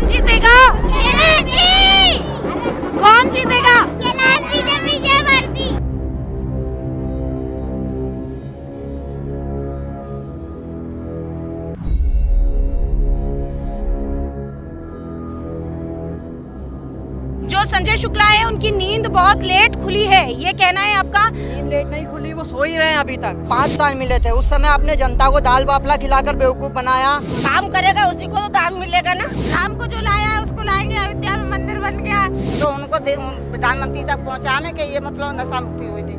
कौन जीतेगा? कौन जीतेगा? जो संजय शुक्ला है उनकी नींद बहुत लेट खुली है, ये कहना है आपका? नींद लेट नहीं खुली, वो सो ही रहे हैं अभी तक। 5 साल मिले थे, उस समय आपने जनता को दाल बाफला खिलाकर बेवकूफ बनाया। काम करेगा उसी को तो दाम मिलेगा ना। राम को जो लाया उसको लाएंगे, अयोध्या में मंदिर बन गया तो उनको प्रधानमंत्री तक पहुँचाने के ये मतलब नशा मुक्ति हुई थी।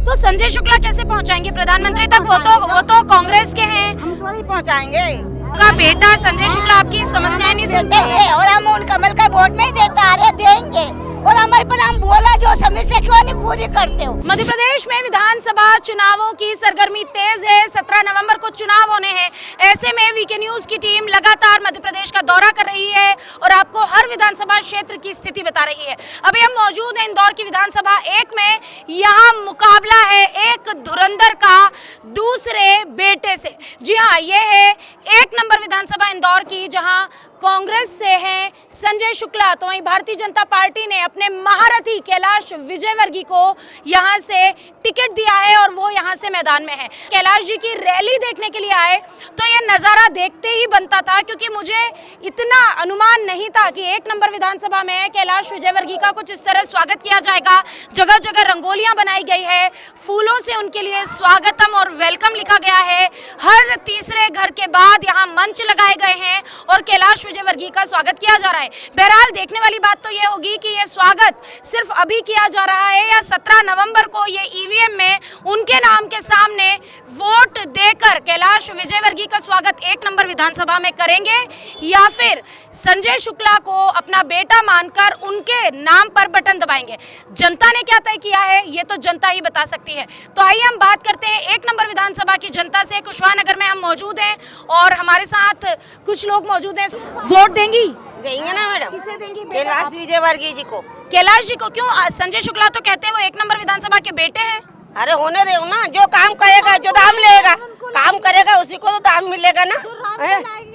तो संजय शुक्ला कैसे पहुंचाएंगे प्रधानमंत्री तक? वो तो कांग्रेस के हैं। हम थोड़ी पहुँचाएंगे। का बेटा संजय शुक्ला आपकी समस्याएं नहीं सुनते हैं और हम उन कमल का वोट नहीं देता, अरे देंगे। और हमारे पर हम बोला जो समस्या क्यों नहीं पूरी करते हो? मध्य प्रदेश में विधानसभा चुनावों की सरगर्मी तेज है। 17 नवंबर को चुनाव होने हैं। ऐसे में वीके न्यूज की टीम लगातार मध्य प्रदेश का दौरा कर रही है और आपको हर विधानसभा क्षेत्र की स्थिति बता रही है। अभी हम मौजूद हैं इंदौर की विधानसभा 1 में। यहाँ मुकाबला है एक धुरंधर का दूसरे बेटे से। जी हाँ, ये है 1 नंबर विधानसभा इंदौर की, जहाँ कांग्रेस से हैं संजय शुक्ला, तो वहीं भारतीय जनता पार्टी ने अपने महारथी कैलाश विजयवर्गीय को यहां से टिकट दिया है और वो यहां से मैदान में है। कैलाश जी की रैली देखने के लिए आए तो ये नज़ारा देखते ही बनता था, क्योंकि मुझे इतना अनुमान नहीं था कि 1 नंबर विधानसभा में कैलाश विजयवर्गीय का कुछ इस तरह स्वागत किया जाएगा। जगह जगह रंगोलियां बनाई गई है, फूलों से उनके लिए स्वागतम और वेलकम लिखा गया है। हर तीसरे घर के बाद यहाँ मंच लगाए गए हैं और कैलाश विजयवर्गीय का स्वागत किया जा रहा है। बहरहाल देखने वाली बात तो ये होगी कि ये स्वागत सिर्फ अभी किया जा रहा है या 17 नवंबर को ये ईवीएम में उनके नाम के सामने वोट देकर कैलाश विजयवर्गीय का स्वागत 1 नंबर विधानसभा में करेंगे, या फिर संजय शुक्ला को अपना बेटा मानकर उनके नाम पर बटन दबाएंगे। जनता ने क्या तय किया है ये तो जनता ही बता सकती है। तो आइए हम बात करते हैं 1 नंबर विधानसभा की जनता से। कुशवाहा नगर में हम मौजूद हैं और हमारे साथ कुछ लोग मौजूद हैं। वोट देंगी? देंगे ना मैडम। किसे देंगी? कैलाश विजयवर्गीय जी को। कैलाश जी को क्यों? संजय शुक्ला तो कहते हैं वो 1 नंबर विधानसभा के बेटे हैं। अरे होने दो ना, जो काम करेगा जो दाम लेगा, काम करेगा उसी को तो दाम मिलेगा ना।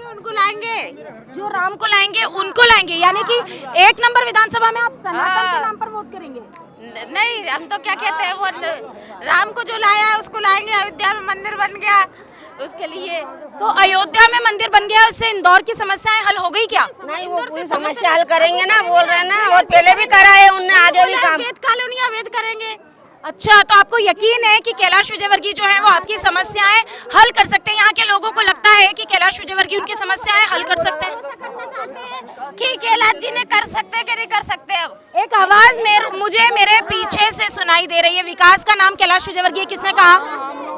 उनको लाएंगे, जो राम को लाएंगे उनको लाएंगे, यानी कि 1 नंबर विधानसभा में आप सनातन के नाम पर वोट करेंगे? नहीं, हम तो क्या कहते हैं, वो राम को जो लाया उसको लाएंगे। अयोध्या में मंदिर बन गया उसके लिए। तो अयोध्या में मंदिर बन गया, उससे इंदौर की समस्याएं हल हो गई क्या? नहीं, वो पूरी समस्या हल करेंगे ना, बोल रहे हैं ना। और पहले भी करा है उनने, आगे भी काम। वेद कॉलोनियां वेद करेंगे। अच्छा, तो आपको यकीन है कि कैलाश विजयवर्गीय जो है वो आपकी समस्याएं हल कर सकते हैं? यहाँ के लोगों को लगता है कि कैलाश विजयवर्गीय उनकी समस्याएं हल कर सकते हैं? कि कैलाश जी ने कर सकते कि नहीं कर सकते? अब एक आवाज मुझे मेरे पीछे से सुनाई दे रही है। विकास का नाम कैलाश विजयवर्गीय किसने कहा?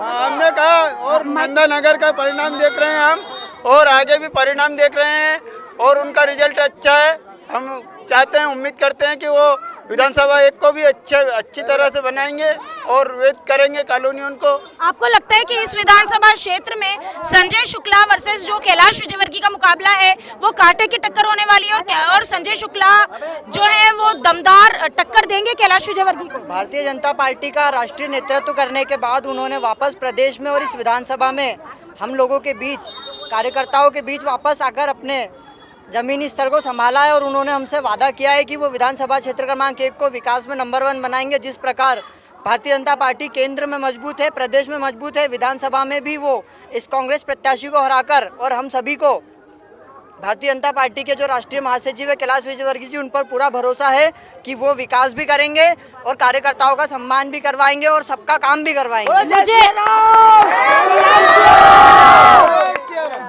हमने कहा, और नंदा नगर का परिणाम देख रहे हैं हम, और आगे भी परिणाम देख रहे हैं और उनका रिजल्ट अच्छा है। हम चाहते हैं, उम्मीद करते हैं कि वो विधानसभा 1 को भी अच्छी तरह से बनाएंगे और वेद करेंगे कॉलोनी उनको। आपको लगता है कि इस विधानसभा क्षेत्र में संजय शुक्ला वर्सेस जो कैलाश विजयवर्गीय का मुकाबला है वो कांटे की टक्कर होने वाली है और संजय शुक्ला जो है वो दमदार टक्कर देंगे कैलाश विजयवर्गीय को? भारतीय जनता पार्टी का राष्ट्रीय नेतृत्व करने के बाद उन्होंने वापस प्रदेश में और इस विधानसभा में हम लोगों के बीच, कार्यकर्ताओं के बीच वापस आकर अपने जमीनी स्तर को संभाला है और उन्होंने हमसे वादा किया है कि वो विधानसभा क्षेत्र क्रमांक 1 को विकास में नंबर 1 बनाएंगे। जिस प्रकार भारतीय जनता पार्टी केंद्र में मजबूत है, प्रदेश में मजबूत है, विधानसभा में भी वो इस कांग्रेस प्रत्याशी को हराकर, और हम सभी को भारतीय जनता पार्टी के जो राष्ट्रीय महासचिव है कैलाश विजयवर्गीय जी, उन पर पूरा भरोसा है कि वो विकास भी करेंगे और कार्यकर्ताओं का सम्मान भी करवाएंगे और सबका काम भी करवाएंगे।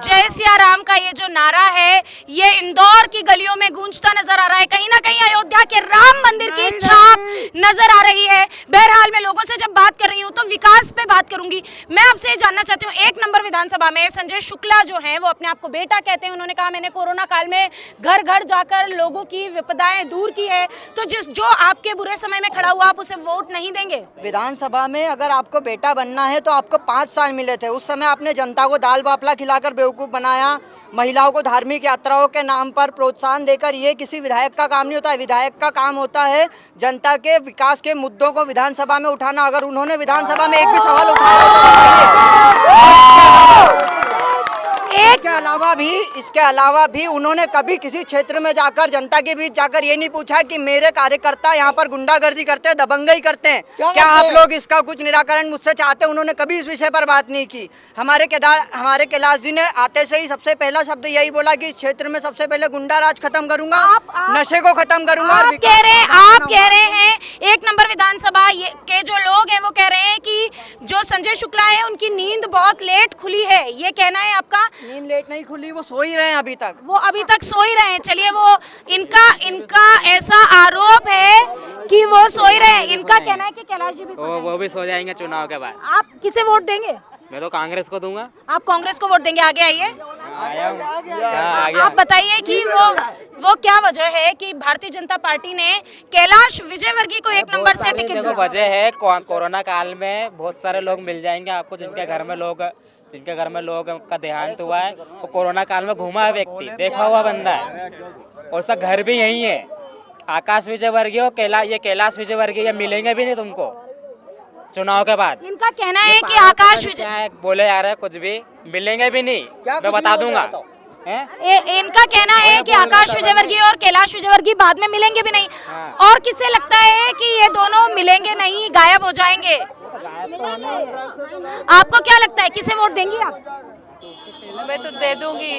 जय सिया राम का ये जो नारा है ये इंदौर की गलियों में गूंजता नजर आ रहा है। कहीं ना कहीं अयोध्या के राम मंदिर की छाप नजर आ रही है। बहरहाल मैं लोगों से जब बात कर रही हूँ तो विकास पे बात करूंगी। मैं आपसे ये जानना चाहती हूँ, 1 नंबर विधानसभा में संजय शुक्ला जो हैं वो अपने आप को बेटा कहते हैं। उन्होंने कहा मैंने कोरोना काल में घर घर जाकर लोगों की विपदाएं दूर की है, तो जो आपके बुरे समय में खड़ा हुआ आप उसे वोट नहीं देंगे? विधानसभा में अगर आपको बेटा बनना है तो आपको 5 साल मिले थे। उस समय आपने जनता को दाल बाफला खिलाकर बेवकूफ़ बनाया, महिलाओं को धार्मिक यात्राओं के नाम पर प्रोत्साहन देकर। ये किसी विधायक का काम नहीं होता है। विधायक का काम होता है जनता के विकास के मुद्दों को विधानसभा में उठाना। अगर उन्होंने विधानसभा में एक भी सवाल उठाया इसके अलावा भी उन्होंने कभी किसी क्षेत्र में जाकर जनता के बीच जाकर ये नहीं पूछा कि मेरे कार्यकर्ता यहाँ पर गुंडागर्दी करते हैं, दबंगई करते हैं, क्या आप लोग इसका कुछ निराकरण मुझसे चाहते हैं। उन्होंने कभी इस विषय पर बात नहीं की। हमारे कैलाश जी ने आते से ही सबसे पहला शब्द यही बोला कि इस क्षेत्र में सबसे पहले गुंडा राज खत्म करूंगा, नशे को खत्म करूंगा। आप कह रहे हैं 1 नंबर विधानसभा के जो लोग हैं वो कह रहे हैं कि जो संजय शुक्ला है उनकी नींद बहुत लेट खुली है, ये कहना है आपका? नींद लेट नहीं खुली, वो सो ही रहे हैं अभी तक। वो अभी तक सो ही रहे हैं। चलिए, वो इनका ऐसा आरोप है कि वो सो ही रहे हैं। इनका कहना है कि कैलाश जी भी सो जाएंगे। वो भी सो जाएंगे चुनाव के बाद। आप किसे वोट देंगे? मैं तो कांग्रेस को दूंगा। आप कांग्रेस को वोट देंगे? आगे आइए, आया आप बताइए कि वो क्या वजह है कि भारतीय जनता पार्टी ने कैलाश विजयवर्गीय को 1 नंबर से टिकट दिया? वजह है कोरोना काल में बहुत सारे लोग मिल जाएंगे आपको जिनके घर में लोग का देहांत हुआ है। वो कोरोना काल में घूमा है व्यक्ति, देखा हुआ बंदा है और उसका घर भी यही है। आकाश विजयवर्गीय और कैलाश विजयवर्गीय ये मिलेंगे भी नहीं तुमको चुनाव के बाद। इनका कहना है कि आकाश विजय बोले जा रहे हैं कुछ भी, मिलेंगे भी नहीं, मैं बता दूंगा। इनका कहना है कि आकाश विजयवर्गीय और कैलाश विजयवर्गीय बाद में मिलेंगे भी नहीं। और किसे लगता है कि ये दोनों मिलेंगे नहीं, गायब हो जाएंगे? आपको क्या लगता है, किसे वोट देंगी आप? मैं तो दे दूंगी,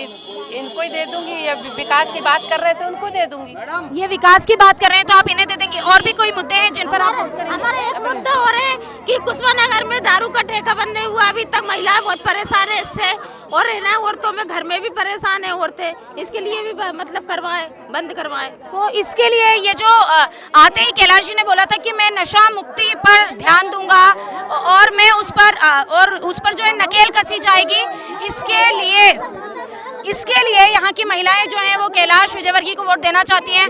इनको ही दे दूंगी। या विकास की बात कर रहे थे उनको दे दूंगी। ये विकास की बात कर रहे हैं तो आप इन्हें दे देंगे। और भी कोई मुद्दे हैं जिन पर आप वोट करेंगे? हमारा एक मुद्दा और है कि कुशवानगर में दारू का ठेका बंद नहीं हुआ अभी तक। महिलाएं बहुत परेशान है इससे, और है ना औरतों में घर में भी परेशान है औरतें। इसके लिए भी मतलब करवाएं, बंद करवाएं। तो इसके लिए ये जो आते ही कैलाश जी ने बोला था कि मैं नशा मुक्ति पर ध्यान दूंगा और मैं उस पर जो है नकेल कसी जाएगी। इसके लिए यहाँ की महिलाएं जो हैं वो कैलाश विजयवर्गीय को वोट देना चाहती हैं।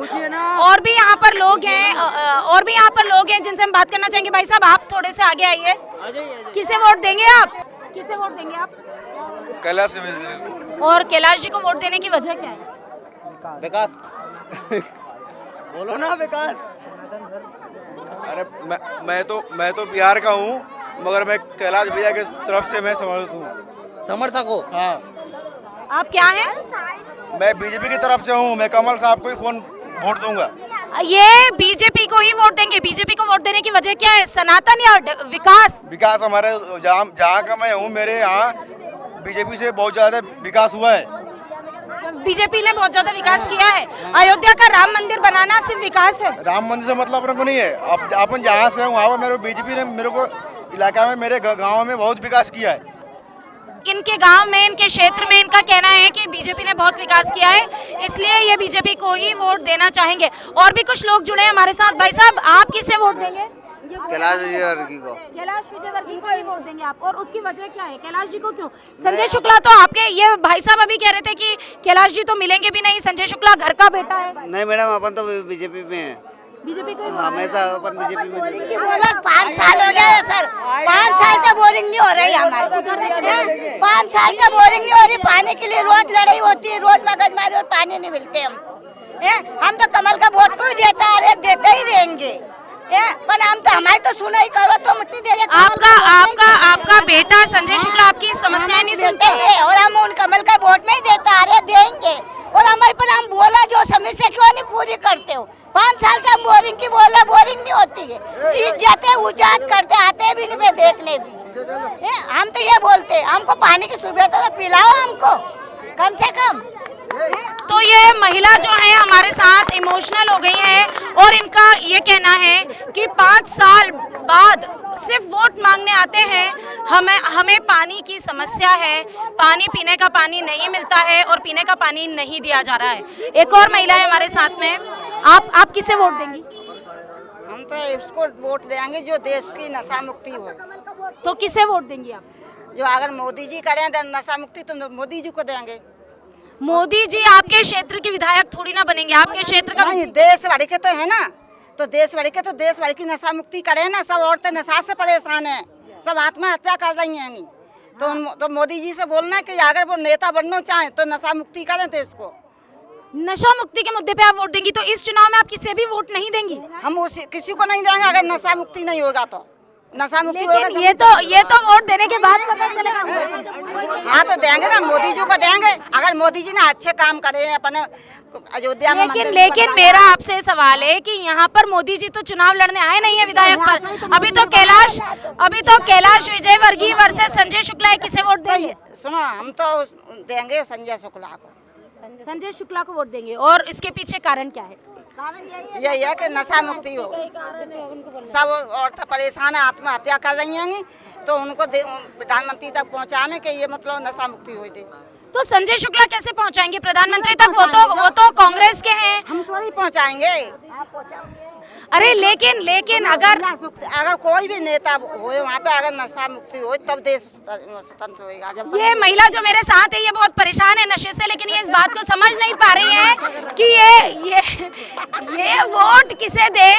और भी यहाँ पर लोग हैं जिनसे हम बात करना चाहेंगे। भाई साहब, आप थोड़े से आगे आइए। किसे वोट देंगे आप? किसे वोट देंगे आप? कैलाश। और कैलाश जी को वोट देने की वजह क्या है? विकास बोलो ना, विकास। अरे मैं तो बिहार का हूँ, मगर मैं कैलाश भैया के तरफ से मैं समर्थक हूँ। हाँ। आप क्या हैं? मैं बीजेपी की तरफ से हूँ, मैं कमल साहब को ही वोट दूंगा। ये बीजेपी को ही वोट देंगे? बीजेपी को वोट देने की वजह क्या है? सनातन या विकास? हमारे जहाँ का मैं हूँ, मेरे यहाँ बीजेपी से बहुत ज्यादा विकास हुआ है। बीजेपी ने बहुत ज्यादा विकास किया है। अयोध्या का राम मंदिर बनाना सिर्फ विकास है? राम मंदिर से मतलब अपने को नहीं है। अब अपन जहाँ से हूँ वहाँ मेरे बीजेपी ने मेरे को इलाका में, मेरे गाँव में बहुत विकास किया है। इनके गांव में, इनके क्षेत्र में इनका कहना है कि बीजेपी ने बहुत विकास किया है, इसलिए ये बीजेपी को ही वोट देना चाहेंगे। और भी कुछ लोग जुड़े हैं हमारे साथ। भाई साहब, आप किसे वोट देंगे? कैलाश विजयवर्गीय को। कैलाश विजयवर्गीय को ही वोट देंगे आप? और उसकी वजह क्या है? कैलाश जी को क्यों? संजय शुक्ला तो आपके, ये भाई साहब अभी कह रहे थे कि कैलाश जी तो मिलेंगे भी नहीं, संजय शुक्ला घर का बेटा है। नहीं मैडम, अपन तो बीजेपी में है। बीजेपी को हमेशा अपन बीजेपी में। 5 साल हो गए सर, 5 साल से बोरिंग नहीं हो रही हमारी। 5 साल से बोरिंग नहीं हो रही। पानी के लिए रोज लड़ाई होती है, रोज मगजमारी, और पानी नहीं मिलते हमको। हम तो कमल का वोट को ही देते ही रहेंगे। पर हम तो हमारी तो सुना ही करो तो मुट्ठी दे रहे। आपका बेटा संजय शुक्ला आपकी समस्याएं नहीं सुनते है, और हम उन कमल का वोट में ही देता आ रहे, देंगे। और हमारे पर हम बोला जो समस्या क्यों नहीं पूरी करते हो? 5 साल से हम बोरिंग की बोला, बोरिंग नहीं होती है। जीत जाते उजात करते, आते भी नहीं पे देखने भी। हम तो ये बोलते, हमको पानी की सुविधा तो पिलाओ हमको कम से कम। तो ये महिला जो है हमारे साथ इमोशनल हो गई है और इनका ये कहना है कि 5 साल बाद सिर्फ वोट मांगने आते हैं। हमें पानी की समस्या है, पानी, पीने का पानी नहीं मिलता है और पीने का पानी नहीं दिया जा रहा है। एक और महिला है हमारे साथ में। आप किसे वोट देंगी? हम तो इसको वोट देंगे जो देश की नशा मुक्ति हो। तो किसे वोट देंगी आप? जो अगर मोदी जी करें नशा मुक्ति तो मोदी जी को देंगे। मोदी जी आपके क्षेत्र के विधायक थोड़ी ना बनेंगे, आपके क्षेत्र का नहीं, देश भर के तो है ना। तो देश भर की नशा मुक्ति करें ना। सब औरतें नशा से परेशान है, सब आत्महत्या कर रही हैं। तो मोदी जी से बोलना कि अगर वो नेता बनना चाहें तो नशा मुक्ति करें देश को। नशा मुक्ति के मुद्दे पे आप वोट देंगी? तो इस चुनाव में आप किसे भी वोट नहीं देंगी? हम किसी को नहीं देंगे अगर नशा मुक्ति नहीं होगा तो। नशा मुक्ति होगा। लेकिन ये तो वोट देने के बाद पता चलेगा। हाँ तो देंगे ना, मोदी जी को देंगे, अगर मोदी जी ने अच्छे काम करे अपने अयोध्या में। लेकिन मेरा आपसे सवाल है कि यहाँ पर मोदी जी तो चुनाव लड़ने आए नहीं है विधायक पर। अभी तो कैलाश विजयवर्गीय वर्सेस संजय शुक्ला है, किसे वोट देंगे? सुनो, हम तो देंगे संजय शुक्ला को। संजय शुक्ला को वोट देंगे। और इसके पीछे कारण क्या है? यही है कि नशा मुक्ति हो। सब औरतें परेशान है, आत्महत्या कर रही हैं, तो उनको प्रधानमंत्री तक पहुँचाने के ये मतलब नशा मुक्ति हो देश। तो संजय शुक्ला कैसे पहुंचाएंगे प्रधानमंत्री तक? वो तो कांग्रेस के हैं। हम थोड़ी पहुँचाएंगे। अरे लेकिन अगर कोई भी नेता हो वहाँ पे, अगर नशा मुक्ति हो तब देश स्वतंत्र होगा। जब ये महिला जो मेरे साथ है ये बहुत परेशान है नशे से, लेकिन ये इस बात को समझ नहीं पा रही है कि ये वोट किसे दे।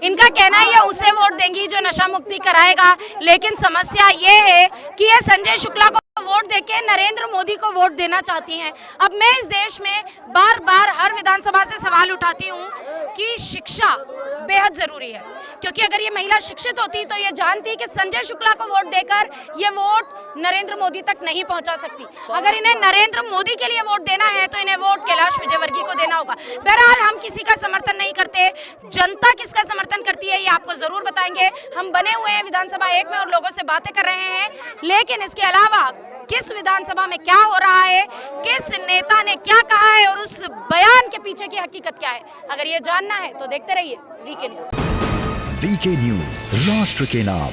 इनका कहना है ये उसे वोट देंगी जो नशा मुक्ति कराएगा, लेकिन समस्या ये है कि ये संजय शुक्ला को वोट देके नरेंद्र मोदी को वोट देना चाहती हैं। अब मैं इस देश में बार बार हर विधानसभा से सवाल उठाती हूँ कि शिक्षा बेहद जरूरी है, क्योंकि अगर ये महिला शिक्षित होती तो ये जानती कि संजय शुक्ला को वोट देकर ये वोट नरेंद्र मोदी तक नहीं पहुंचा सकती। अगर इन्हें नरेंद्र मोदी के लिए वोट देना है तो इन्हें वोट कैलाश विजयवर्गीय को देना होगा। बहरहाल हम किसी का समर्थन नहीं करते, जनता किसका समर्थन करती है ये आपको जरूर बताएंगे। हम बने हुए हैं विधानसभा 1 में और लोगों से बातें कर रहे हैं, लेकिन इसके अलावा किस विधानसभा में क्या हो रहा है, किस नेता ने क्या कहा है और उस बयान के पीछे की हकीकत क्या है, अगर ये जानना है तो देखते रहिए वीके न्यूज़। वीके न्यूज़, राष्ट्र के नाम।